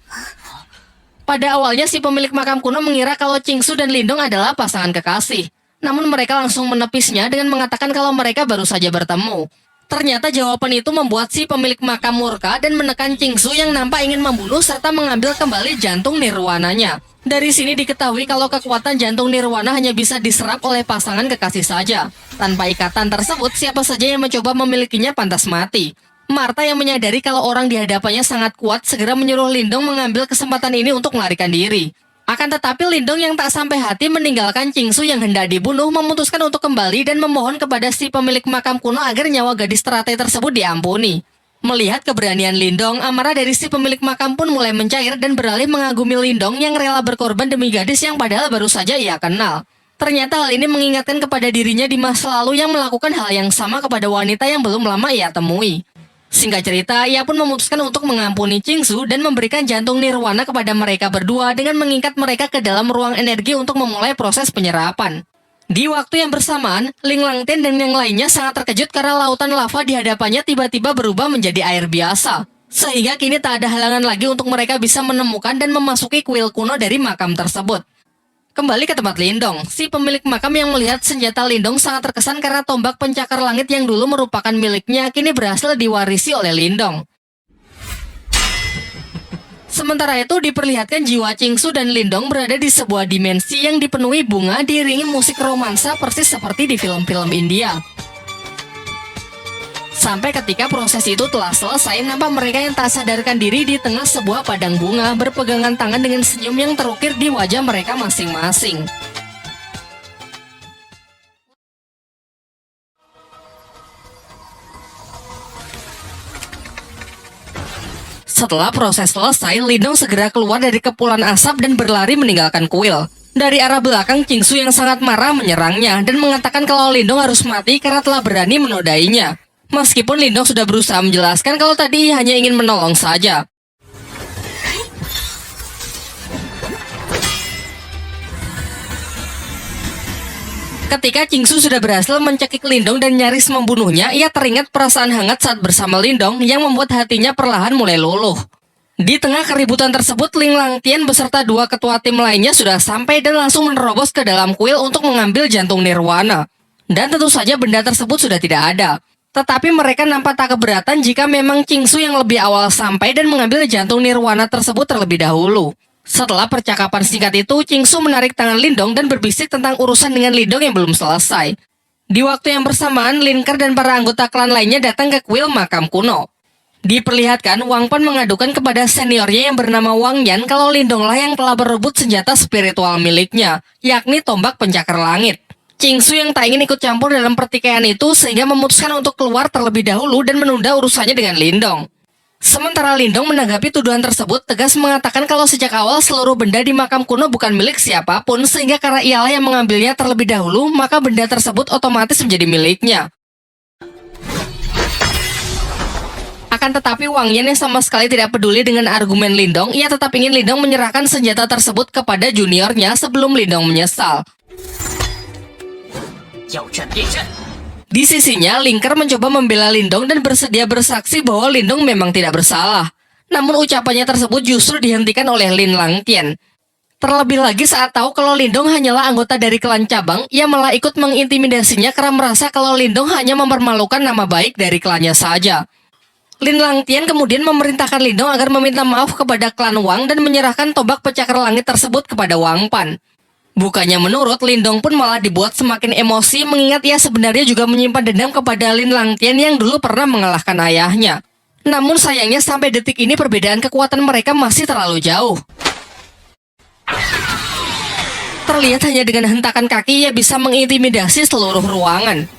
Pada awalnya si pemilik makam kuno mengira kalau Qingsu dan Lindong adalah pasangan kekasih. Namun mereka langsung menepisnya dengan mengatakan kalau mereka baru saja bertemu. Ternyata jawaban itu membuat si pemilik makam murka dan menekan Qingsu yang nampak ingin membunuh serta mengambil kembali jantung nirwananya. Dari sini diketahui kalau kekuatan jantung nirwana hanya bisa diserap oleh pasangan kekasih saja. Tanpa ikatan tersebut, siapa saja yang mencoba memilikinya pantas mati. Martha yang menyadari kalau orang di hadapannya sangat kuat segera menyuruh Lindong mengambil kesempatan ini untuk melarikan diri. Akan tetapi Lindong yang tak sampai hati meninggalkan Qingsu yang hendak dibunuh memutuskan untuk kembali dan memohon kepada si pemilik makam kuno agar nyawa gadis teratai tersebut diampuni. Melihat keberanian Lindong, amarah dari si pemilik makam pun mulai mencair dan beralih mengagumi Lindong yang rela berkorban demi gadis yang padahal baru saja ia kenal. Ternyata hal ini mengingatkan kepada dirinya di masa lalu yang melakukan hal yang sama kepada wanita yang belum lama ia temui. Singkat cerita, ia pun memutuskan untuk mengampuni Qingsu dan memberikan jantung nirwana kepada mereka berdua dengan mengikat mereka ke dalam ruang energi untuk memulai proses penyerapan. Di waktu yang bersamaan, Ling Langtian dan yang lainnya sangat terkejut karena lautan lava di hadapannya tiba-tiba berubah menjadi air biasa. Sehingga kini tak ada halangan lagi untuk mereka bisa menemukan dan memasuki kuil kuno dari makam tersebut. Kembali ke tempat Lindong, si pemilik makam yang melihat senjata Lindong sangat terkesan karena tombak pencakar langit yang dulu merupakan miliknya kini berhasil diwarisi oleh Lindong. Sementara itu diperlihatkan jiwa Qingsu dan Lindong berada di sebuah dimensi yang dipenuhi bunga diiringi musik romansa persis seperti di film-film India. Sampai ketika proses itu telah selesai, nampak mereka yang tak sadarkan diri di tengah sebuah padang bunga berpegangan tangan dengan senyum yang terukir di wajah mereka masing-masing. Setelah proses selesai, Lindong segera keluar dari kepulan asap dan berlari meninggalkan kuil. Dari arah belakang, Qingsu yang sangat marah menyerangnya dan mengatakan kalau Lindong harus mati karena telah berani menodainya. Meskipun Lindong sudah berusaha menjelaskan kalau tadi hanya ingin menolong saja. Ketika Qingsu sudah berhasil mencekik Lindong dan nyaris membunuhnya, ia teringat perasaan hangat saat bersama Lindong yang membuat hatinya perlahan mulai luluh. Di tengah keributan tersebut, Ling Langtian beserta dua ketua tim lainnya sudah sampai dan langsung menerobos ke dalam kuil untuk mengambil jantung nirwana. Dan tentu saja benda tersebut sudah tidak ada. Tetapi mereka nampak tak keberatan jika memang Qingsu yang lebih awal sampai dan mengambil jantung nirwana tersebut terlebih dahulu. Setelah percakapan singkat itu, Qingsu menarik tangan Lindong dan berbisik tentang urusan dengan Lindong yang belum selesai. Di waktu yang bersamaan, Lin Ke dan para anggota klan lainnya datang ke kuil makam kuno. Diperlihatkan Wang Pan mengadukan kepada seniornya yang bernama Wang Yan kalau Lindonglah yang telah berebut senjata spiritual miliknya, yakni tombak pencakar langit. Qingsu yang tak ingin ikut campur dalam pertikaian itu sehingga memutuskan untuk keluar terlebih dahulu dan menunda urusannya dengan Lindong. Sementara Lindong menanggapi tuduhan tersebut tegas mengatakan kalau sejak awal seluruh benda di makam kuno bukan milik siapapun sehingga karena ialah yang mengambilnya terlebih dahulu maka benda tersebut otomatis menjadi miliknya. Akan tetapi Wang Yan yang sama sekali tidak peduli dengan argumen Lindong, ia tetap ingin Lindong menyerahkan senjata tersebut kepada juniornya sebelum Lindong menyesal. Di sisinya, Lingker mencoba membela Lindong dan bersedia bersaksi bahwa Lindong memang tidak bersalah. Namun ucapannya tersebut justru dihentikan oleh Lin Langtian. Terlebih lagi saat tahu kalau Lindong hanyalah anggota dari klan cabang, ia malah ikut mengintimidasinya karena merasa kalau Lindong hanya mempermalukan nama baik dari klannya saja. Lin Langtian kemudian memerintahkan Lindong agar meminta maaf kepada klan Wang dan menyerahkan tombak pencakar langit tersebut kepada Wang Pan. Bukannya menurut, Lindong pun malah dibuat semakin emosi mengingat ia sebenarnya juga menyimpan dendam kepada Lin Langtian yang dulu pernah mengalahkan ayahnya. Namun sayangnya sampai detik ini perbedaan kekuatan mereka masih terlalu jauh. Terlihat hanya dengan hentakan kaki ia bisa mengintimidasi seluruh ruangan.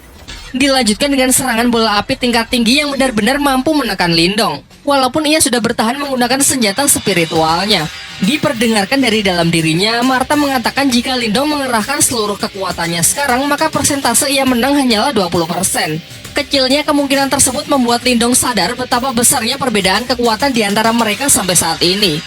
Dilanjutkan dengan serangan bola api tingkat tinggi yang benar-benar mampu menekan Lindong. Walaupun ia sudah bertahan menggunakan senjata spiritualnya. Diperdengarkan dari dalam dirinya, Martha mengatakan jika Lindong mengerahkan seluruh kekuatannya sekarang, maka persentase ia menang hanyalah 20%. Kecilnya kemungkinan tersebut membuat Lindong sadar betapa besarnya perbedaan kekuatan di antara mereka sampai saat ini.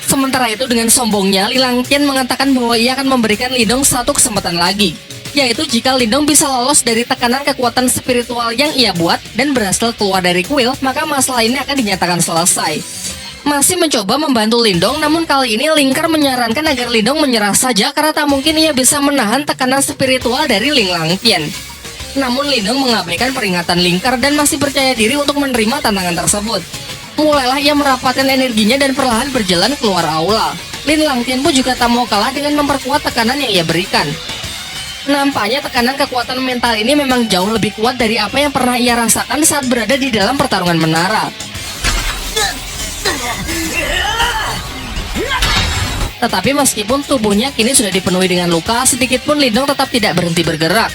Sementara itu dengan sombongnya, Li Langtian mengatakan bahwa ia akan memberikan Lindong satu kesempatan lagi, yaitu jika Lindong bisa lolos dari tekanan kekuatan spiritual yang ia buat dan berhasil keluar dari kuil, maka masalah ini akan dinyatakan selesai. Masih mencoba membantu Lindong, namun kali ini Lingker menyarankan agar Lindong menyerah saja karena tak mungkin ia bisa menahan tekanan spiritual dari Ling Langtian. Namun Lindong mengabaikan peringatan Lingker dan masih percaya diri untuk menerima tantangan tersebut. Mulailah ia merapatkan energinya dan perlahan berjalan keluar aula. Lin Langtian pun juga tak mau kalah dengan memperkuat tekanan yang ia berikan. Nampaknya tekanan kekuatan mental ini memang jauh lebih kuat dari apa yang pernah ia rasakan saat berada di dalam pertarungan menara. Tetapi meskipun tubuhnya kini sudah dipenuhi dengan luka, sedikit pun Lindong tetap tidak berhenti bergerak.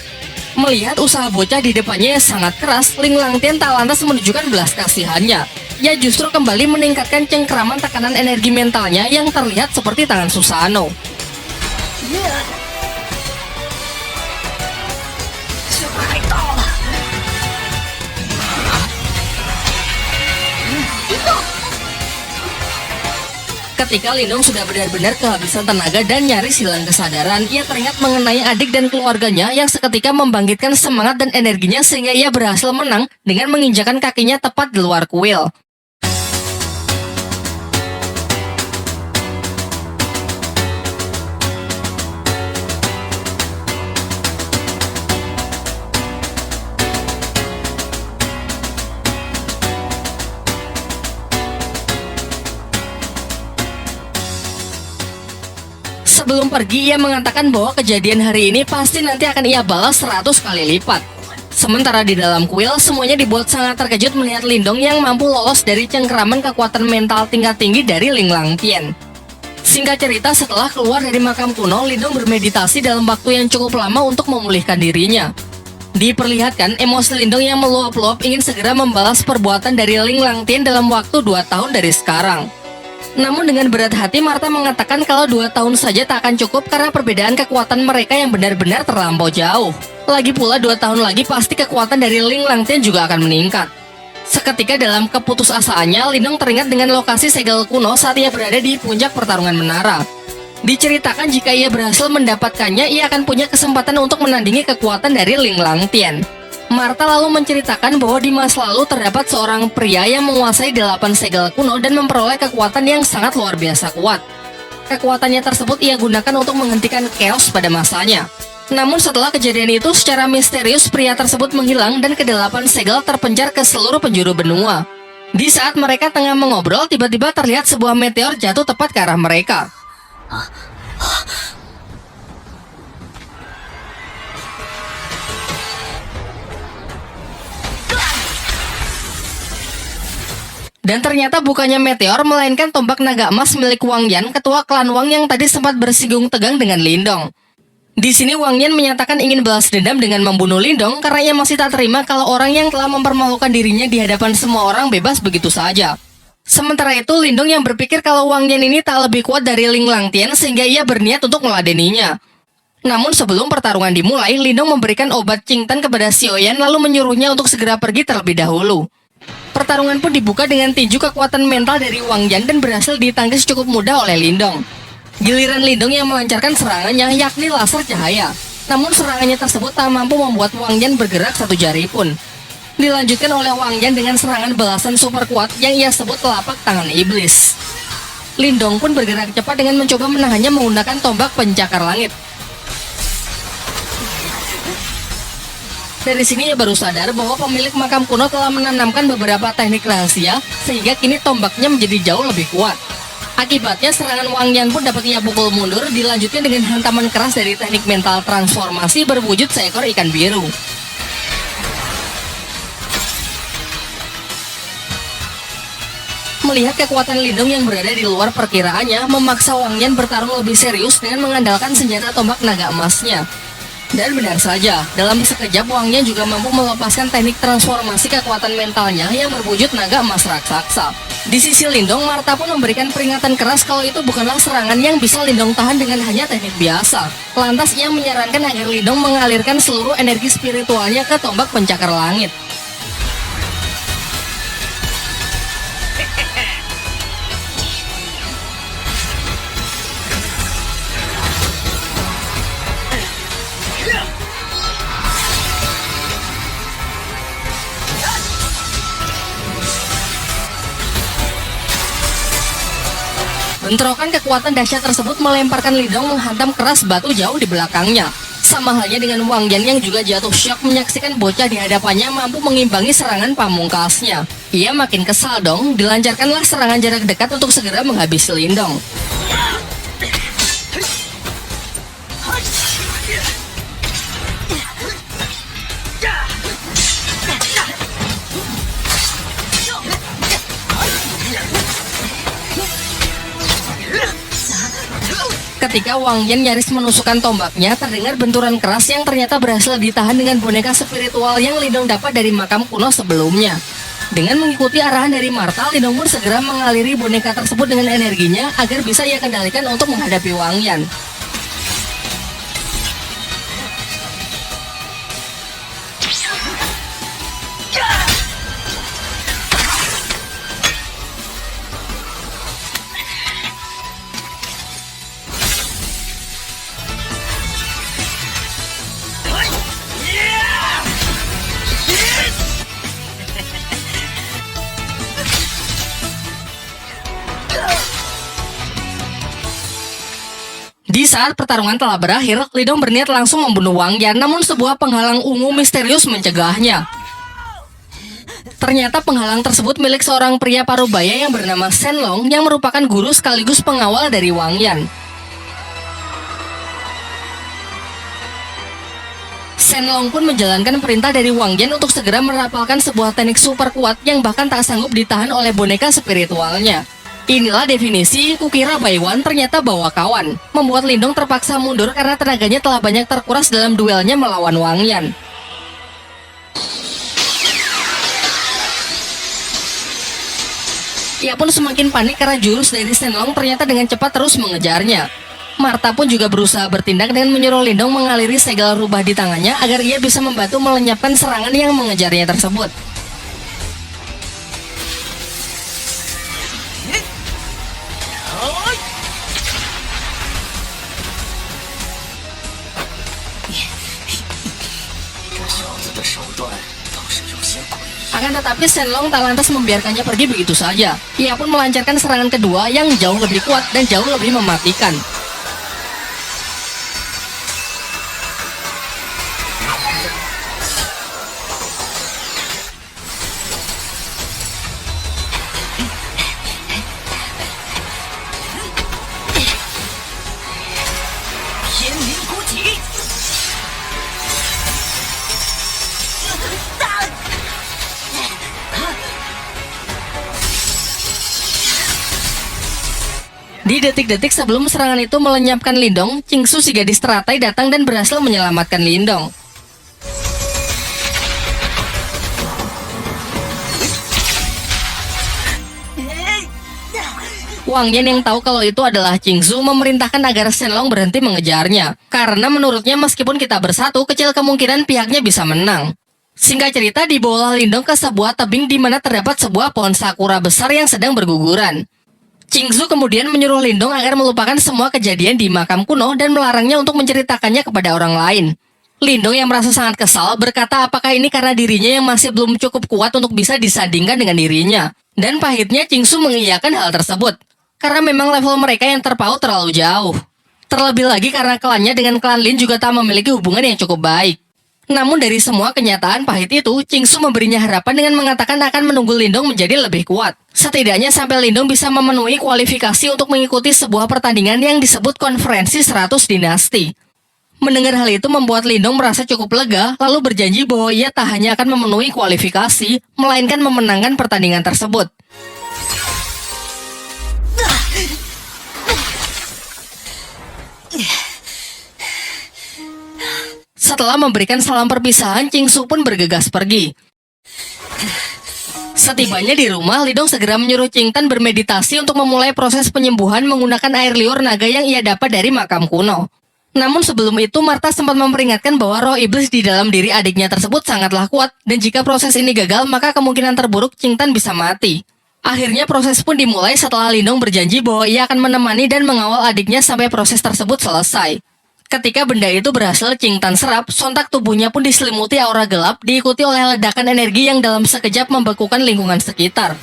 Melihat usaha bocah di depannya yang sangat keras, Ling Langtian tak lantas menunjukkan belas kasihannya. Ia justru kembali meningkatkan cengkeraman tekanan energi mentalnya yang terlihat seperti tangan Susanoo. Ketika Lindong sudah benar-benar kehabisan tenaga dan nyaris hilang kesadaran, ia teringat mengenai adik dan keluarganya yang seketika membangkitkan semangat dan energinya sehingga ia berhasil menang dengan menginjakan kakinya tepat di luar kuil. Sebelum pergi, ia mengatakan bahwa kejadian hari ini pasti nanti akan ia balas 100 kali lipat. Sementara di dalam kuil, semuanya dibuat sangat terkejut melihat Lindong yang mampu lolos dari cengkeraman kekuatan mental tingkat tinggi dari Ling Langtian. Singkat cerita, setelah keluar dari makam kuno, Lindong bermeditasi dalam waktu yang cukup lama untuk memulihkan dirinya. Diperlihatkan, emosi Lindong yang meluap-luap ingin segera membalas perbuatan dari Ling Langtian dalam waktu 2 tahun dari sekarang. Namun dengan berat hati, Martha mengatakan kalau 2 tahun saja tak akan cukup karena perbedaan kekuatan mereka yang benar-benar terlampau jauh. Lagi pula 2 tahun lagi pasti kekuatan dari Ling Langtian juga akan meningkat. Seketika dalam keputusasaannya, Lindong teringat dengan lokasi segel kuno saat ia berada di puncak pertarungan menara. Diceritakan jika ia berhasil mendapatkannya, ia akan punya kesempatan untuk menandingi kekuatan dari Ling Langtian. Martha lalu menceritakan bahwa di masa lalu terdapat seorang pria yang menguasai 8 segel kuno dan memperoleh kekuatan yang sangat luar biasa kuat. Kekuatannya tersebut ia gunakan untuk menghentikan chaos pada masanya. Namun setelah kejadian itu, secara misterius pria tersebut menghilang dan ke-8 segel terpencar ke seluruh penjuru benua. Di saat mereka tengah mengobrol, tiba-tiba terlihat sebuah meteor jatuh tepat ke arah mereka. Dan ternyata bukannya meteor, melainkan tombak naga emas milik Wang Yan, ketua klan Wang yang tadi sempat bersinggung tegang dengan Lindong. Di sini Wang Yan menyatakan ingin balas dendam dengan membunuh Lindong karena ia masih tak terima kalau orang yang telah mempermalukan dirinya di hadapan semua orang bebas begitu saja. Sementara itu, Lindong yang berpikir kalau Wang Yan ini tak lebih kuat dari Ling Langtian sehingga ia berniat untuk meladeninya. Namun sebelum pertarungan dimulai, Lindong memberikan obat Qingtan kepada Xiaoyan lalu menyuruhnya untuk segera pergi terlebih dahulu. Pertarungan pun dibuka dengan tinju kekuatan mental dari Wang Yan dan berhasil ditangkis cukup mudah oleh Lindong. Giliran Lindong yang melancarkan serangannya, yakni laser cahaya. Namun serangannya tersebut tak mampu membuat Wang Yan bergerak satu jari pun. Dilanjutkan oleh Wang Yan dengan serangan balasan super kuat yang ia sebut telapak tangan iblis. Lindong pun bergerak cepat dengan mencoba menahannya menggunakan tombak pencakar langit. Dari sini ia baru sadar bahwa pemilik makam kuno telah menanamkan beberapa teknik rahasia sehingga kini tombaknya menjadi jauh lebih kuat. Akibatnya serangan Wang Yan pun dapat ia pukul mundur, dilanjutkan dengan hantaman keras dari teknik mental transformasi berwujud seekor ikan biru. Melihat kekuatan Lindong yang berada di luar perkiraannya, memaksa Wang Yan bertarung lebih serius dengan mengandalkan senjata tombak naga emasnya. Dan benar saja, dalam sekejap Wang Yan juga mampu melepaskan teknik transformasi kekuatan mentalnya yang berwujud naga emas raksasa. Di sisi Lindong, Martha pun memberikan peringatan keras kalau itu bukanlah serangan yang bisa Lindong tahan dengan hanya teknik biasa. Lantas ia menyarankan agar Lindong mengalirkan seluruh energi spiritualnya ke tombak pencakar langit. Bentrokan kekuatan dahsyat tersebut melemparkan Lindong menghantam keras batu jauh di belakangnya. Sama halnya dengan Wang Yan yang juga jatuh syok menyaksikan bocah di hadapannya mampu mengimbangi serangan pamungkasnya. Ia makin kesal dong, dilancarkanlah serangan jarak dekat untuk segera menghabisi Lindong. Ketika Wang Yan nyaris menusukkan tombaknya, terdengar benturan keras yang ternyata berhasil ditahan dengan boneka spiritual yang Lindong dapat dari makam kuno sebelumnya. Dengan mengikuti arahan dari Martha, Lindong pun segera mengaliri boneka tersebut dengan energinya agar bisa ia kendalikan untuk menghadapi Wang Yan. Di saat pertarungan telah berakhir, Lindong berniat langsung membunuh Wang Yan, namun sebuah penghalang ungu misterius mencegahnya. Ternyata penghalang tersebut milik seorang pria parubaya yang bernama Shen Long yang merupakan guru sekaligus pengawal dari Wang Yan. Shen Long pun menjalankan perintah dari Wang Yan untuk segera merapalkan sebuah teknik super kuat yang bahkan tak sanggup ditahan oleh boneka spiritualnya. Inilah definisi kukira Baiwan ternyata bawa kawan, membuat Lindong terpaksa mundur karena tenaganya telah banyak terkuras dalam duelnya melawan Wang Yan. Ia pun semakin panik karena jurus dari Shen Long ternyata dengan cepat terus mengejarnya. Martha pun juga berusaha bertindak dengan menyuruh Lindong mengaliri segala rubah di tangannya agar ia bisa membantu melenyapkan serangan yang mengejarnya tersebut. Akan tetapi Shen Long tak lantas membiarkannya pergi begitu saja. Ia pun melancarkan serangan kedua yang jauh lebih kuat dan jauh lebih mematikan. Di detik-detik sebelum serangan itu melenyapkan Lindong, Qingsu si gadis teratai datang dan berhasil menyelamatkan Lindong. Wang Yan yang tahu kalau itu adalah Qingsu memerintahkan agar Shenlong berhenti mengejarnya. Karena menurutnya meskipun kita bersatu, kecil kemungkinan pihaknya bisa menang. Singkat cerita, dibawa Lindong ke sebuah tebing di mana terdapat sebuah pohon sakura besar yang sedang berguguran. Qingsu kemudian menyuruh Lindong agar melupakan semua kejadian di makam kuno dan melarangnya untuk menceritakannya kepada orang lain. Lindong yang merasa sangat kesal berkata apakah ini karena dirinya yang masih belum cukup kuat untuk bisa disandingkan dengan dirinya. Dan pahitnya Qingsu mengiyakan hal tersebut. Karena memang level mereka yang terpaut terlalu jauh. Terlebih lagi karena klannya dengan klan Lin juga tak memiliki hubungan yang cukup baik. Namun dari semua kenyataan pahit itu, Qingsu memberinya harapan dengan mengatakan akan menunggu Lindong menjadi lebih kuat. Setidaknya sampai Lindong bisa memenuhi kualifikasi untuk mengikuti sebuah pertandingan yang disebut Konferensi 100 Dinasti. Mendengar hal itu membuat Lindong merasa cukup lega, lalu berjanji bahwa ia tak hanya akan memenuhi kualifikasi, melainkan memenangkan pertandingan tersebut. Setelah memberikan salam perpisahan, Qingsu pun bergegas pergi. Setibanya di rumah, Lindong segera menyuruh Qingtan bermeditasi untuk memulai proses penyembuhan menggunakan air liur naga yang ia dapat dari makam kuno. Namun sebelum itu, Martha sempat memperingatkan bahwa roh iblis di dalam diri adiknya tersebut sangatlah kuat, dan jika proses ini gagal, maka kemungkinan terburuk Qingtan bisa mati. Akhirnya proses pun dimulai setelah Lindong berjanji bahwa ia akan menemani dan mengawal adiknya sampai proses tersebut selesai. Ketika benda itu berhasil Qingtan serap, sontak tubuhnya pun diselimuti aura gelap, diikuti oleh ledakan energi yang dalam sekejap membekukan lingkungan sekitar.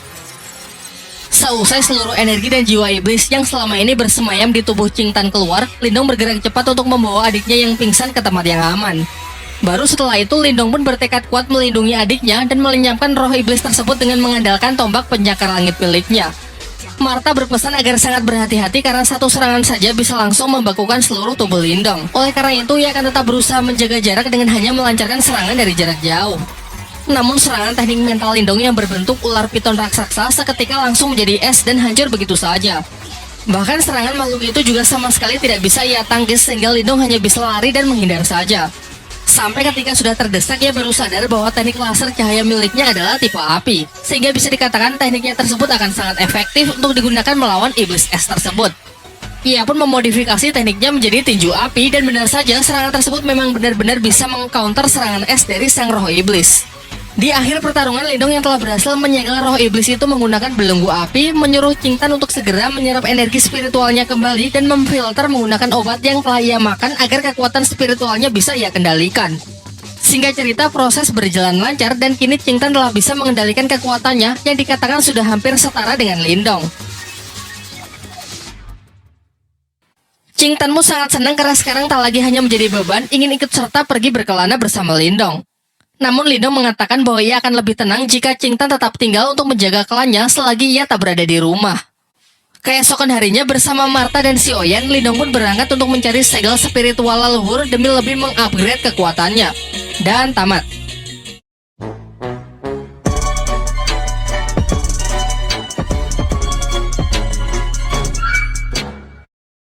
Seusai seluruh energi dan jiwa iblis yang selama ini bersemayam di tubuh Qingtan keluar, Lindong bergerak cepat untuk membawa adiknya yang pingsan ke tempat yang aman. Baru setelah itu, Lindong pun bertekad kuat melindungi adiknya dan melenyapkan roh iblis tersebut dengan mengandalkan tombak penyakar langit miliknya. Martha berpesan agar sangat berhati-hati karena satu serangan saja bisa langsung membekukan seluruh tubuh Lindong. Oleh karena itu, ia akan tetap berusaha menjaga jarak dengan hanya melancarkan serangan dari jarak jauh. Namun serangan teknik mental Lindong yang berbentuk ular piton raksasa seketika langsung menjadi es dan hancur begitu saja. Bahkan serangan makhluk itu juga sama sekali tidak bisa ia tangkis sehingga Lindong hanya bisa lari dan menghindar saja. Sampai ketika sudah terdesak, ia baru sadar bahwa teknik laser cahaya miliknya adalah tipe api. Sehingga bisa dikatakan tekniknya tersebut akan sangat efektif untuk digunakan melawan iblis es tersebut. Ia pun memodifikasi tekniknya menjadi tinju api dan benar saja serangan tersebut memang benar-benar bisa meng-counter serangan es dari sang roh iblis. Di akhir pertarungan, Lindong yang telah berhasil menyegel roh iblis itu menggunakan belenggu api, menyuruh Qingtan untuk segera menyerap energi spiritualnya kembali dan memfilter menggunakan obat yang telah ia makan agar kekuatan spiritualnya bisa ia kendalikan. Singkat cerita, proses berjalan lancar dan kini Qingtan telah bisa mengendalikan kekuatannya yang dikatakan sudah hampir setara dengan Lindong. Qingtanmu sangat senang karena sekarang tak lagi hanya menjadi beban, ingin ikut serta pergi berkelana bersama Lindong. Namun Lindong mengatakan bahwa ia akan lebih tenang jika Qingtan tetap tinggal untuk menjaga klannya selagi ia tak berada di rumah. Keesokan harinya bersama Martha dan Xiaoyan, Lindong pun berangkat untuk mencari segel spiritual leluhur demi lebih mengupgrade kekuatannya. Dan tamat.